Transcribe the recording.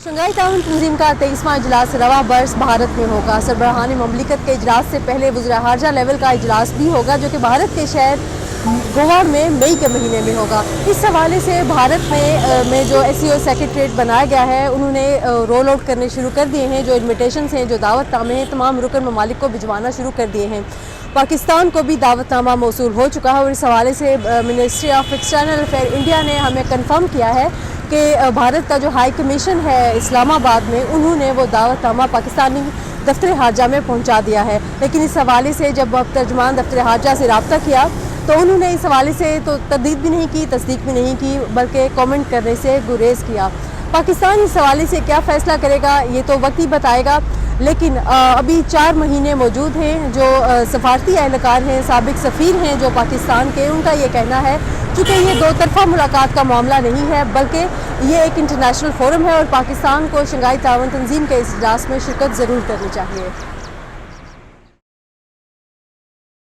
Shanghai ताउन तंजीम का 23वां इजलास रवा बरस भारत में होगा। सरबराहान ममलिकत के इजलास से पहले वज़ीर ख़ारजा लेवल का इजलास भी होगा, जो कि भारत के शहर गोवा में मई के महीने में होगा। इस हवाले से भारत में जो SCO सेक्रेटरीट बनाया गया है, उन्होंने रोल आउट करने शुरू कर दिए हैं। जो इन्विटेशंस हैं, जो दावतनामे हैं, तमाम रुकन ममालिक को भिजवाना शुरू कर दिए हैं। पाकिस्तान को भी दावतनामा मौसूल हो चुका है और इस हवाले से ministry of external affair India ने हमें कन्फर्म किया है कि भारत का जो हाई कमीशन है इस्लामाबाद में, उन्होंने वो दावतनामा पाकिस्तानी दफ्तर ख़ारजा में पहुंचा दिया है। लेकिन इस हवाले से जब तर्जुमान दफ्तर ख़ारजा से रब्ता किया तो उन्होंने इस हवाले से तो तरदीद भी नहीं की, तस्दीक भी नहीं की, बल्कि कमेंट करने से गुरेज किया। पाकिस्तान इस हवाले से क्या फ़ैसला करेगा ये तो वक्त ही बताएगा, लेकिन अभी 4 महीने मौजूद हैं। जो सफारती एहलकार हैं, साबिक सफ़ीर हैं जो पाकिस्तान के, उनका ये कहना है चूँकि ये दो तरफ़ा मुलाकात का मामला नहीं है, बल्कि ये एक इंटरनेशनल फोरम है और पाकिस्तान को शंघाई ताउन तंजीम के इस इजलास में शिरकत ज़रूर करनी चाहिए।